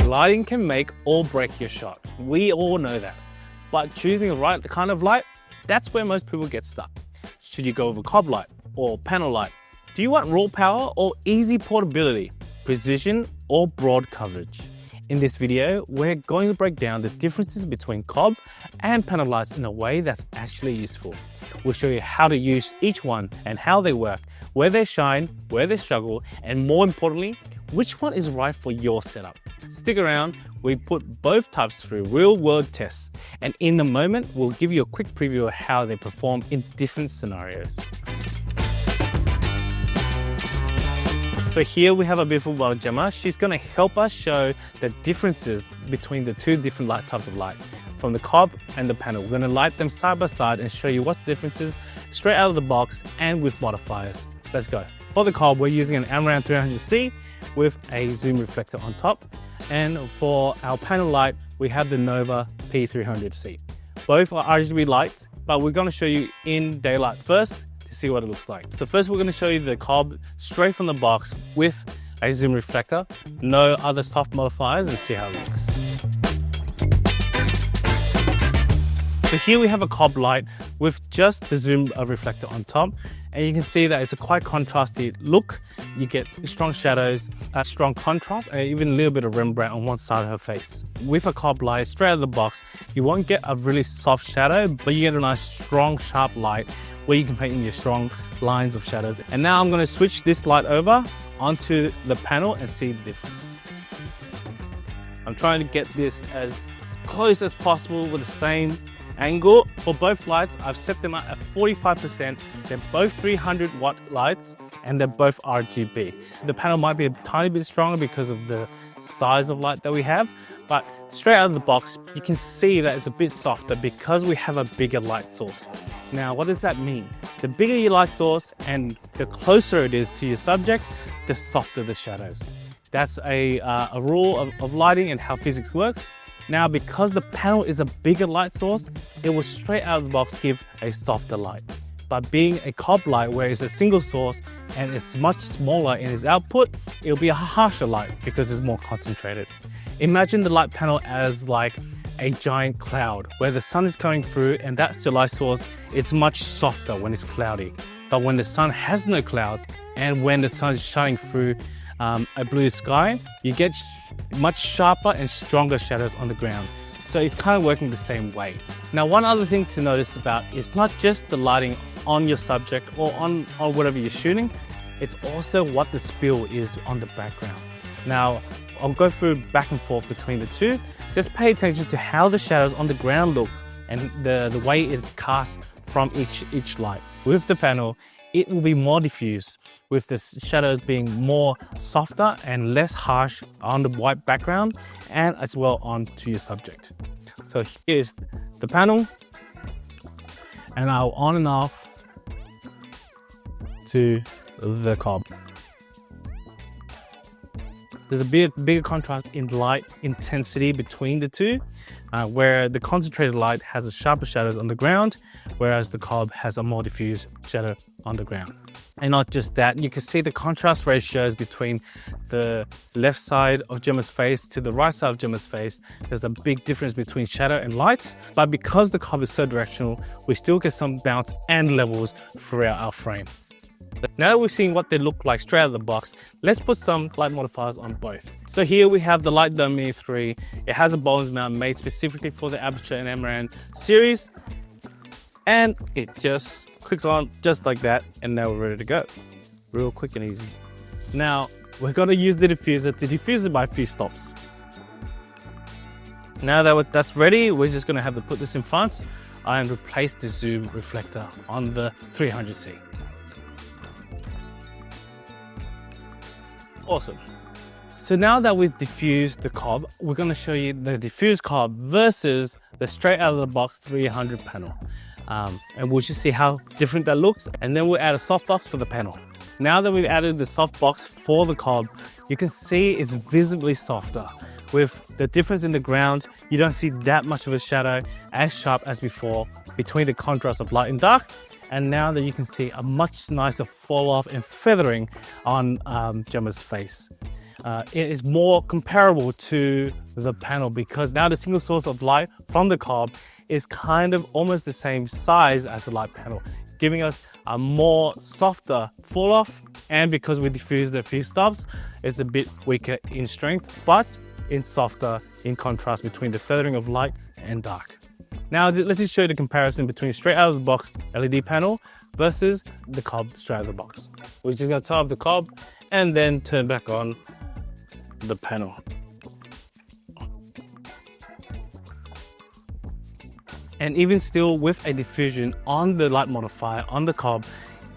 Lighting can make or break your shot. We all know that. But choosing the right kind of light, that's where most people get stuck. Should you go with a COB light or panel light? Do you want raw power or easy portability, precision or broad coverage? In this video, we're going to break down the differences between COB and panel lights in a way that's actually useful. We'll show you how to use each one and how they work, where they shine, where they struggle, and more importantly, which one is right for your setup. Stick around, we put both types through real-world tests, and in a moment, we'll give you a quick preview of how they perform in different scenarios. So here we have a beautiful blonde Gemma. She's going to help us show the differences between the two different light types of light, from the COB and the panel. We're going to light them side by side and show you what's the differences straight out of the box and with modifiers. Let's go. For the COB, we're using an Amaran 300C with a zoom reflector on top. And for our panel light, we have the Nova P300C. Both are RGB lights, but we're going to show you in daylight first to see what it looks like. So first we're going to show you the COB straight from the box with a zoom reflector, no other soft modifiers, and see how it looks. So here we have a COB light with just the zoom reflector on top, and you can see that it's a quite contrasty look. You get strong shadows, strong contrast, and even a little bit of Rembrandt on one side of her face. With a COB light straight out of the box, you won't get a really soft shadow, but you get a nice strong sharp light where you can paint in your strong lines of shadows. And now I'm going to switch this light over onto the panel and see the difference. I'm trying to get this as close as possible with the same angle. For both lights, I've set them up at 45%. They're both 300 watt lights and they're both RGB. The panel might be a tiny bit stronger because of the size of light that we have, but straight out of the box, you can see that it's a bit softer because we have a bigger light source. Now, what does that mean? The bigger your light source and the closer it is to your subject, the softer the shadows. That's a rule of lighting and how physics works. Now, because the panel is a bigger light source, it will straight out of the box give a softer light. But being a COB light where it's a single source and it's much smaller in its output, it'll be a harsher light because it's more concentrated. Imagine the light panel as like a giant cloud where the sun is coming through, and that's the light source. It's much softer when it's cloudy. But when the sun has no clouds and when the sun is shining through a blue sky, you get much sharper and stronger shadows on the ground. So it's kind of working the same way. Now, one other thing to notice about is not just the lighting on your subject or on whatever you're shooting, it's also what the spill is on the background. Now, I'll go through back and forth between the two. Just pay attention to how the shadows on the ground look and the way it's cast from each light. With the panel, it will be more diffused, with the shadows being more softer and less harsh on the white background and as well onto your subject. So here's the panel, and I'll on and off to the COB. There's a bigger contrast in light intensity between the two, where the concentrated light has a sharper shadows on the ground, whereas the COB has a more diffused shadow on the ground. And not just that, you can see the contrast ratios between the left side of Gemma's face to the right side of Gemma's face. There's a big difference between shadow and light, but because the COB is so directional, we still get some bounce and levels throughout our frame. Now that we've seen what they look like straight out of the box, let's put some light modifiers on both. So here we have the Light Dome Mini 3. It has a bonus mount made specifically for the Aperture and Amaran series, and it just clicks on just like that, and now we're ready to go. Real quick and easy. Now we're going to use the diffuser to diffuse it by a few stops. Now that that's ready, we're just going to have to put this in front and replace the zoom reflector on the 300C. Awesome. So now that we've diffused the COB, we're going to show you the diffused COB versus the straight out of the box 300 panel. And we'll just see how different that looks, and then we'll add a softbox for the panel. Now that we've added the softbox for the COB, you can see it's visibly softer. With the difference in the ground, you don't see that much of a shadow as sharp as before between the contrast of light and dark. And now that you can see a much nicer fall off and feathering on Gemma's face. it is more comparable to the panel, because now the single source of light from the cob is kind of almost the same size as the light panel, giving us a more softer fall off. And because we diffused a few stops, it's a bit weaker in strength, but in softer in contrast between the feathering of light and dark. Now let's just show you the comparison between straight out of the box LED panel versus the cob straight out of the box. We're just going to turn off the cob and then turn back on the panel. And even still, with a diffusion on the light modifier on the cob,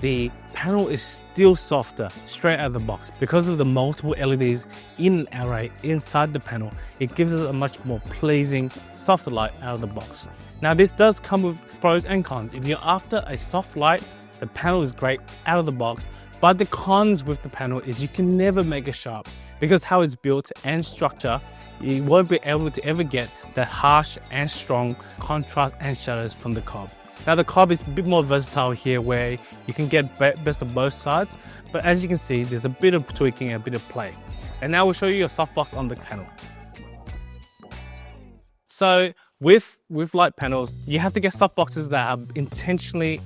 the panel is still softer straight out of the box. Because of the multiple LEDs in an array inside the panel, it gives us a much more pleasing, softer light out of the box. Now this does come with pros and cons. If you're after a soft light, the panel is great out of the box, but the cons with the panel is you can never make it sharp, because how it's built and structured, you won't be able to ever get the harsh and strong contrast and shadows from the cob. Now the cob is a bit more versatile here, where you can get best of both sides, but as you can see, there's a bit of tweaking and a bit of play. And now we'll show you a softbox on the panel. So with light panels, you have to get softboxes that are intentionally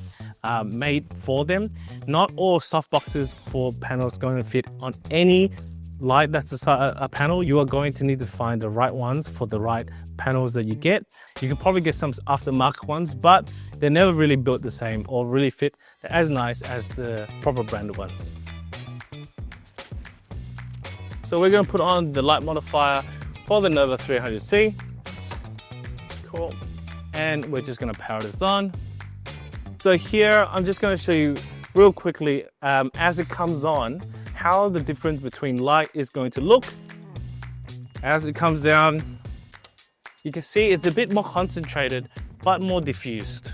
made for them. Not all softboxes for panels going to fit on any light that's a panel. You are going to need to find the right ones for the right panels that you get. You can probably get some aftermarket ones, but they're never really built the same or really fit as nice as the proper branded ones. So we're going to put on the light modifier for the Nova 300C. Cool. And we're just going to power this on. So here I'm just going to show you real quickly as it comes on, how the difference between light is going to look. As it comes down, you can see it's a bit more concentrated but more diffused.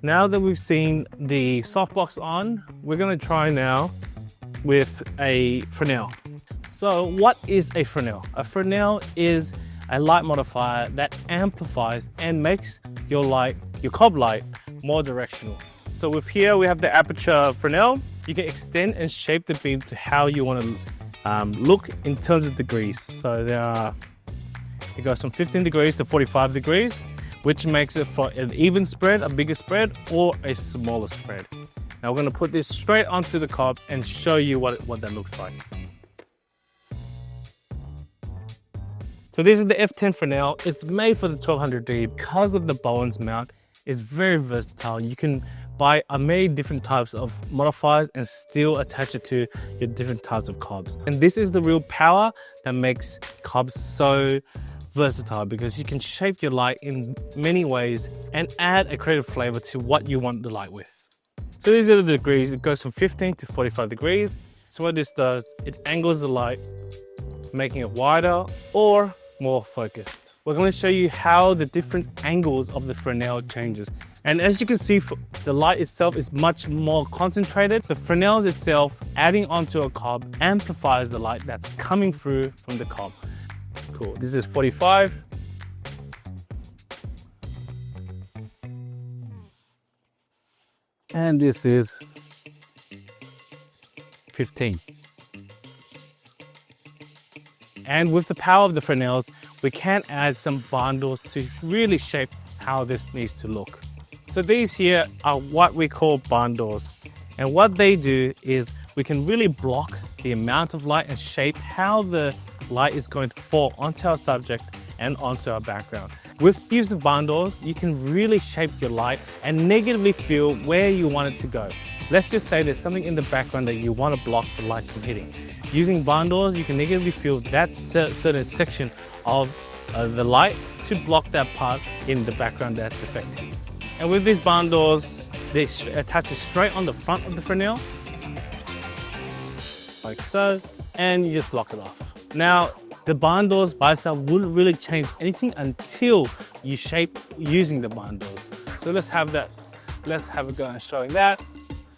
Now that we've seen the softbox on, we're going to try now with a Fresnel. So what is a Fresnel? A Fresnel is a light modifier that amplifies and makes your cob light more directional. So with here we have the aperture Fresnel. You can extend and shape the beam to how you want to look in terms of degrees. So it goes from 15 degrees to 45 degrees, which makes it for an even spread, a bigger spread, or a smaller spread. Now we're going to put this straight onto the cob and show you what that looks like. So this is the F10 Fresnel. It's made for the 1200D. Because of the Bowens mount, it's very versatile. You can buy many different types of modifiers and still attach it to your different types of cobs. And this is the real power that makes cobs so versatile, because you can shape your light in many ways and add a creative flavor to what you want the light with. So these are the degrees. It goes from 15 to 45 degrees. So what this does, it angles the light, making it wider or more focused. We're going to show you how the different angles of the Fresnel changes. And as you can see, the light itself is much more concentrated. The Fresnel itself, adding onto a cob, amplifies the light that's coming through from the cob. Cool. This is 45. And this is 15. And with the power of the Fresnels, we can add some bundles to really shape how this needs to look. So these here are what we call bundles. And what they do is we can really block the amount of light and shape how the light is going to fall onto our subject and onto our background. With use of bundles, you can really shape your light and negatively feel where you want it to go. Let's just say there's something in the background that you want to block the light from hitting. Using bundles, you can negatively feel that certain section of the light to block that part in the background that's affected. And with these bundles, they attach it straight on the front of the Fresnel, like so, and you just lock it off. Now, the bundles by itself wouldn't really change anything until you shape using the bundles. So let's have a go and showing that.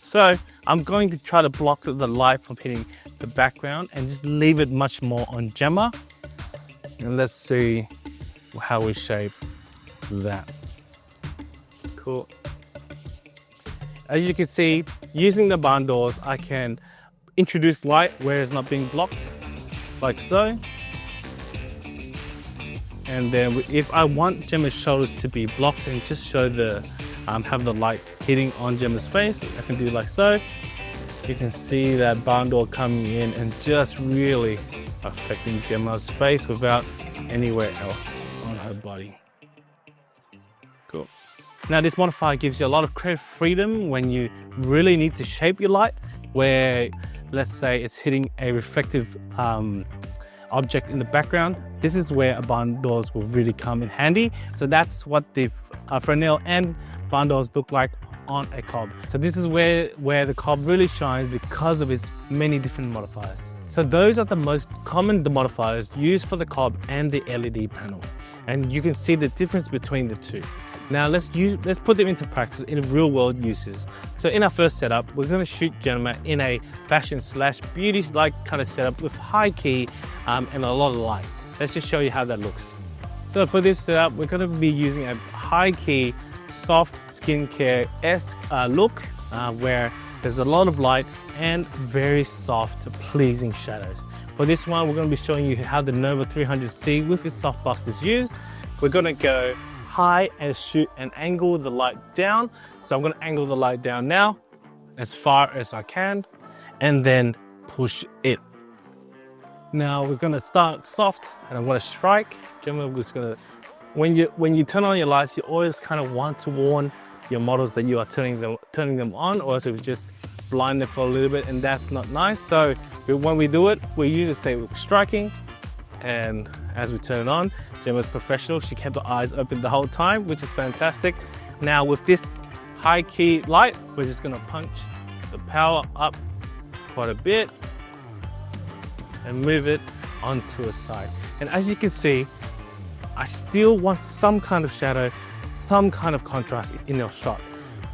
So I'm going to try to block the light from hitting the background and just leave it much more on Gemma. And let's see how we shape that. Cool. As you can see, using the bundles, I can introduce light where it's not being blocked, like so. And then if I want Gemma's shoulders to be blocked and just show the, have the light hitting on Gemma's face, I can do like so. You can see that barn door coming in and just really affecting Gemma's face without anywhere else on her body. Cool. Now this modifier gives you a lot of creative freedom when you really need to shape your light, where let's say it's hitting a reflective object in the background. This is where barn doors will really come in handy. So that's what the Fresnel and barn doors look like on a COB. So this is where the COB really shines because of its many different modifiers. So those are the most common modifiers used for the COB and the LED panel. And you can see the difference between the two. Now let's put them into practice in real world uses. So in our first setup, we're going to shoot Gemma in a fashion / beauty like kind of setup with high key and a lot of light. Let's just show you how that looks. So for this setup, we're going to be using a high key soft skincare-esque look where there's a lot of light and very soft, pleasing shadows. For this one, we're going to be showing you how the Nova 300C with its softbox is used. We're going to go high and shoot and angle the light down. So I'm going to angle the light down now as far as I can and then push it. Now we're going to start soft and I'm going to strike. Gemma was going to, when you turn on your lights, you always kind of want to warn your models that you are turning them on, or else it will just blind them for a little bit, and that's not nice. So when we do it, we usually say we're striking, and as we turn it on, Gemma's professional. She kept her eyes open the whole time, which is fantastic. Now with this high key light, we're just gonna punch the power up quite a bit and move it onto a side. And as you can see, I still want some kind of shadow, some kind of contrast in your shot.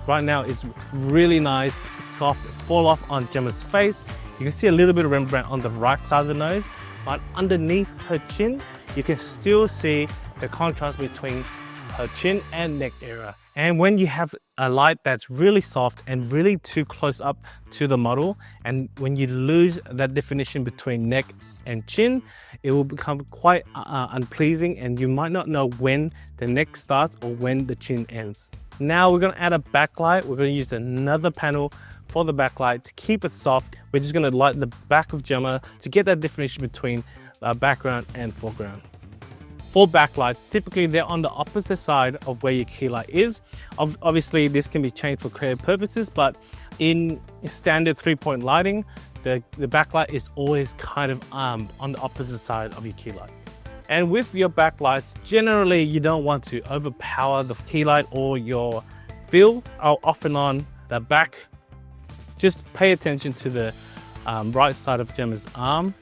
Right now, it's really nice, soft, fall off on Gemma's face. You can see a little bit of Rembrandt on the right side of the nose, but underneath her chin, you can still see the contrast between her chin and neck area. And when you have a light that's really soft and really too close up to the model, and when you lose that definition between neck and chin, it will become quite unpleasing, and you might not know when the neck starts or when the chin ends. Now we're going to add a backlight. We're going to use another panel for the backlight to keep it soft. We're just going to light the back of Gemma to get that definition between background and foreground. For backlights, typically they're on the opposite side of where your key light is. Obviously, this can be changed for creative purposes, but in standard 3-point lighting, the backlight is always kind of on the opposite side of your key light. And with your backlights, generally you don't want to overpower the key light or your fill off and on the back. Just pay attention to the right side of Gemma's arm.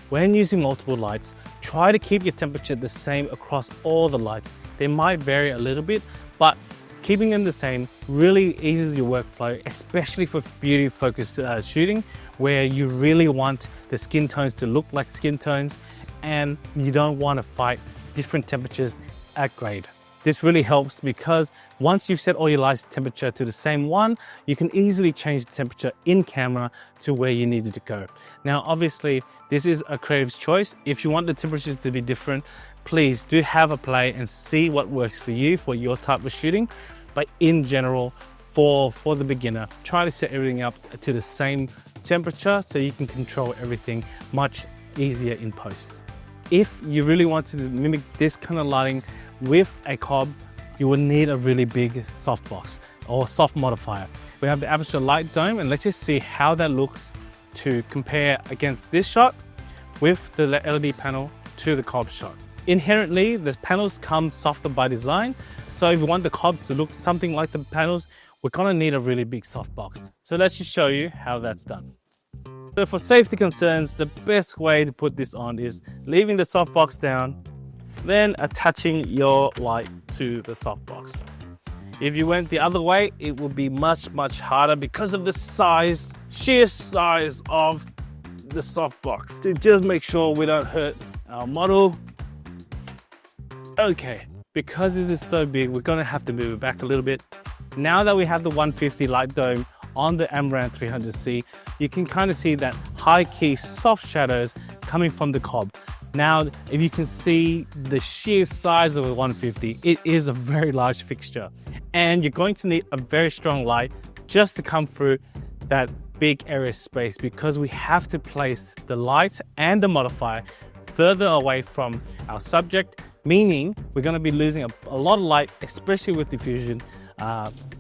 When using multiple lights, try to keep your temperature the same across all the lights. They might vary a little bit, but keeping them the same really eases your workflow, especially for beauty focused shooting, where you really want the skin tones to look like skin tones and you don't want to fight different temperatures at grade. This really helps because once you've set all your lights temperature to the same one, you can easily change the temperature in camera to where you need it to go. Now, obviously, this is a creative choice. If you want the temperatures to be different, please do have a play and see what works for you for your type of shooting. But in general, for the beginner, try to set everything up to the same temperature so you can control everything much easier in post. If you really want to mimic this kind of lighting with a COB, you will need a really big softbox or soft modifier. We have the aperture light dome, and let's just see how that looks to compare against this shot with the LED panel to the COB shot. Inherently, the panels come softer by design, so if you want the COBs to look something like the panels, we're gonna need a really big softbox. So let's just show you how that's done. So for safety concerns, the best way to put this on is leaving the softbox down, then attaching your light to the softbox. If you went the other way, it would be much harder because of the sheer size of the softbox. To just make sure we don't hurt our model. Okay, because this is so big, we're gonna have to move it back a little bit. Now that we have the 150 light dome on the Amaranth 300C, you can kind of see that high key soft shadows coming from the cob. Now, if you can see the sheer size of a 150, it is a very large fixture. And you're going to need a very strong light just to come through that big area space, because we have to place the light and the modifier further away from our subject, meaning we're going to be losing a lot of light, especially with diffusion.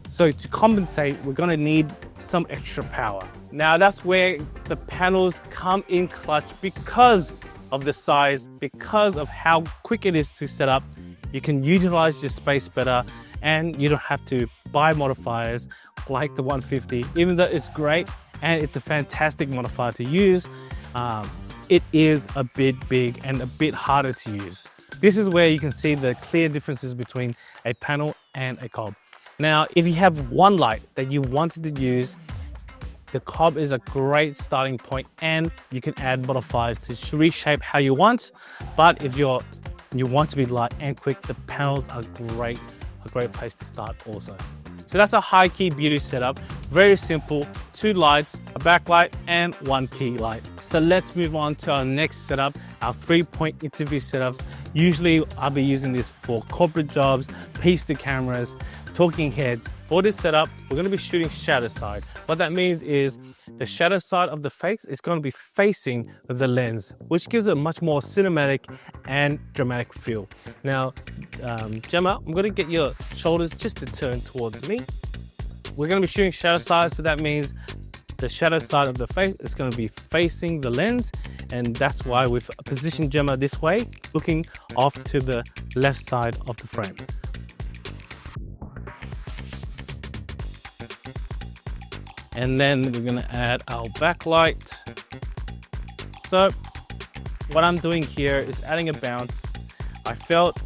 So to compensate, we're going to need some extra power. Now that's where the panels come in clutch, because of the size, because of how quick it is to set up. You can utilize your space better, and you don't have to buy modifiers like the 150. Even though it's great and it's a fantastic modifier to use, it is a bit big and a bit harder to use. This is where you can see the clear differences between a panel and a cob. Now, if you have one light that you wanted to use, the cob is a great starting point, and you can add modifiers to reshape how you want. But if you want to be light and quick, the panels are a great place to start also. So that's a high key beauty setup. Very simple, 2 lights, a backlight and 1 key light. So let's move on to our next setup, our 3-point interview setups. Usually I'll be using this for corporate jobs, piece to cameras, talking heads. For this setup, we're going to be shooting shadow side. What that means is the shadow side of the face is going to be facing the lens, which gives it a much more cinematic and dramatic feel. Now, Gemma, I'm going to get your shoulders just to turn towards me. We're going to be shooting shadow side, so that means the shadow side of the face is going to be facing the lens, and that's why we've positioned Gemma this way, looking off to the left side of the frame. And then we're going to add our backlight. So what I'm doing here is adding a bounce. I felt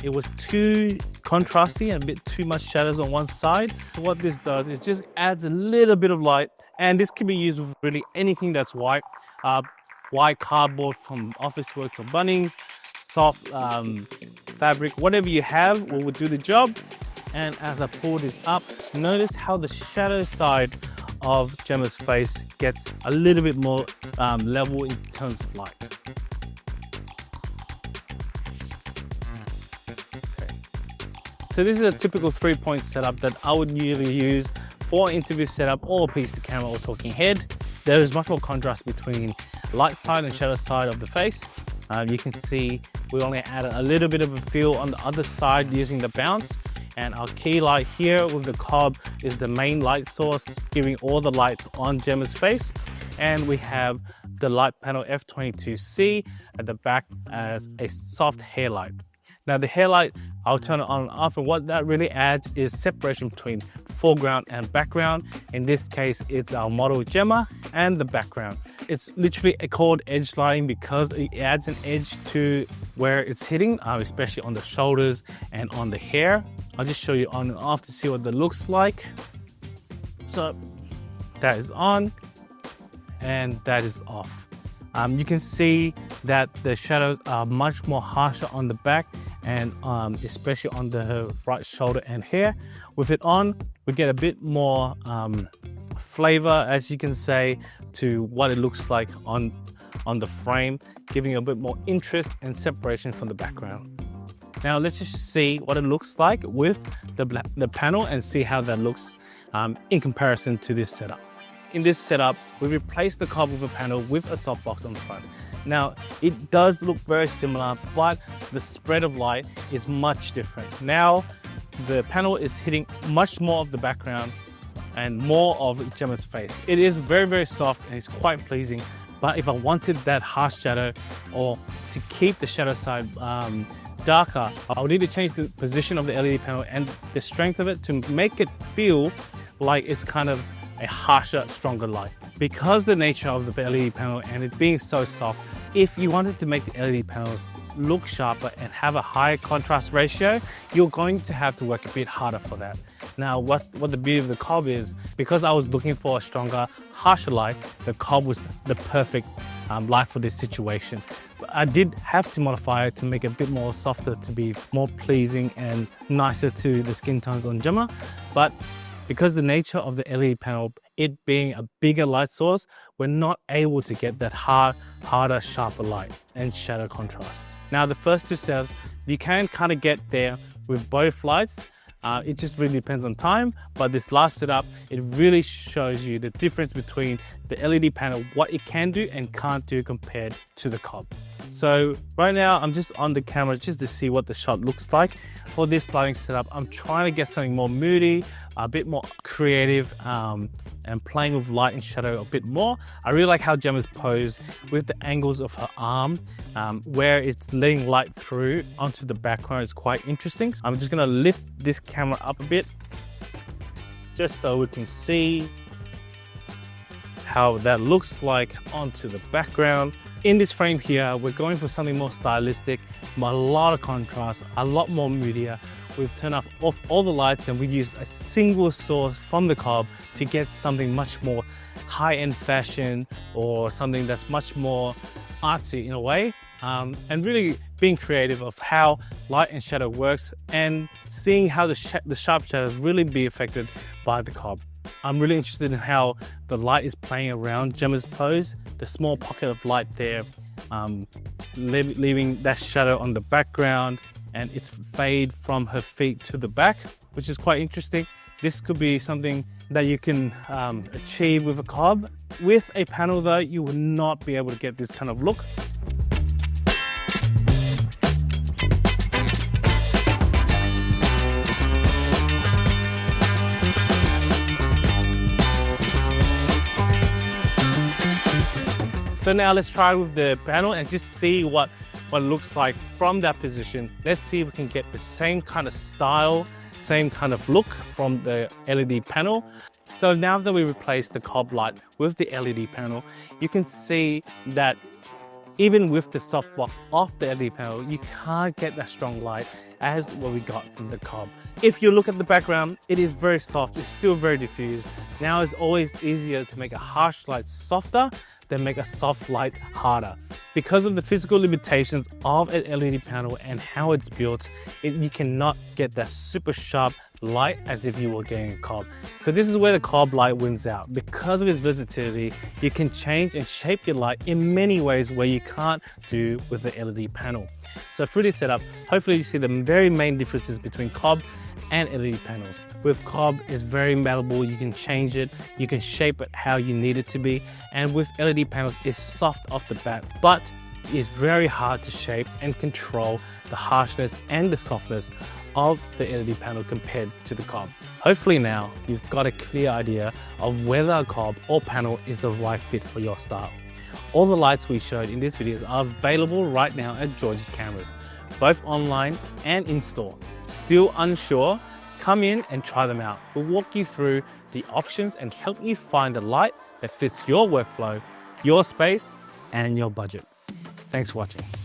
it was too contrasty and a bit too much shadows on one side. What this does is just adds a little bit of light, and this can be used with really anything that's white. White cardboard from Officeworks or Bunnings, soft fabric, whatever you have will do the job. And as I pull this up, notice how the shadow side of Gemma's face gets a little bit more level in terms of light. Okay. So this is a typical 3-point setup that I would usually use for interview setup or piece to camera or talking head. There is much more contrast between light side and shadow side of the face. You can see we only added a little bit of a feel on the other side using the bounce. And our key light here with the cob is the main light source, giving all the light on Gemma's face. And we have the light panel F22C at the back as a soft hair light. Now the hair light, I'll turn it on and off, and what that really adds is separation between foreground and background. In this case, it's our model Gemma and the background. It's literally called edge lighting because it adds an edge to where it's hitting, especially on the shoulders and on the hair. I'll just show you on and off to see what that looks like. So that is on and that is off. You can see that the shadows are much more harsher on the back and especially on the right shoulder and hair. With it on, we get a bit more flavor, as you can say, to what it looks like on the frame, giving you a bit more interest and separation from the background. Now let's just see what it looks like with the panel and see how that looks in comparison to this setup. In this setup, we replaced the cob with a panel with a softbox on the front. Now, it does look very similar, but the spread of light is much different. Now, the panel is hitting much more of the background and more of Gemma's face. It is very, very soft and it's quite pleasing. But if I wanted that harsh shadow or to keep the shadow side darker, I would need to change the position of the LED panel and the strength of it to make it feel like it's kind of a harsher, stronger light. Because the nature of the LED panel and it being so soft, if you wanted to make the LED panels look sharper and have a higher contrast ratio, you're going to have to work a bit harder for that. Now, what the beauty of the cob is, because I was looking for a stronger, harsher light, the cob was the perfect light for this situation. But I did have to modify it to make it a bit more softer, to be more pleasing and nicer to the skin tones on Gemma. But because the nature of the LED panel, it being a bigger light source, we're not able to get that harder, sharper light and shadow contrast. Now, the first two setups, you can kind of get there with both lights. It just really depends on time, but this last setup, it really shows you the difference between the LED panel, what it can do and can't do compared to the COB. So right now I'm just on the camera just to see what the shot looks like. For this lighting setup, I'm trying to get something more moody, a bit more creative, and playing with light and shadow a bit more. I really like how Gemma's posed with the angles of her arm, where it's letting light through onto the background. It's quite interesting. I'm just gonna lift this camera up a bit just so we can see how that looks like onto the background. In this frame here, we're going for something more stylistic, a lot of contrast, a lot more moodier. We've turned off all the lights and we used a single source from the COB to get something much more high-end fashion or something that's much more artsy in a way. And really being creative of how light and shadow works and seeing how the sharp shadows really be affected by the COB. I'm really interested in how the light is playing around Gemma's pose, the small pocket of light there, leaving that shadow on the background, and its fade from her feet to the back, which is quite interesting. This could be something that you can achieve with a COB. With a panel though, you will not be able to get this kind of look. So now let's try with the panel and just see what it looks like from that position. Let's see if we can get the same kind of style, same kind of look from the LED panel. So now that we replaced the COB light with the LED panel, you can see that even with the softbox off the LED panel, you can't get that strong light as what we got from the COB. If you look at the background, it is very soft, it's still very diffused. Now it's always easier to make a harsh light softer than make a soft light harder. Because of the physical limitations of an LED panel and how it's built, you cannot get that super sharp light as if you were getting a COB. So this is where the COB light wins out. Because of its versatility, you can change and shape your light in many ways where you can't do with the LED panel. So through this setup, hopefully you see the very main differences between COB and LED panels. With COB, it's very malleable, you can change it, you can shape it how you need it to be, and with LED panels, it's soft off the bat, but it's very hard to shape and control the harshness and the softness of the LED panel compared to the COB. Hopefully now, you've got a clear idea of whether a COB or panel is the right fit for your style. All the lights we showed in this video are available right now at George's Cameras, both online and in store. Still unsure? Come in and try them out. We'll walk you through the options and help you find a light that fits your workflow, your space, and your budget. Thanks for watching.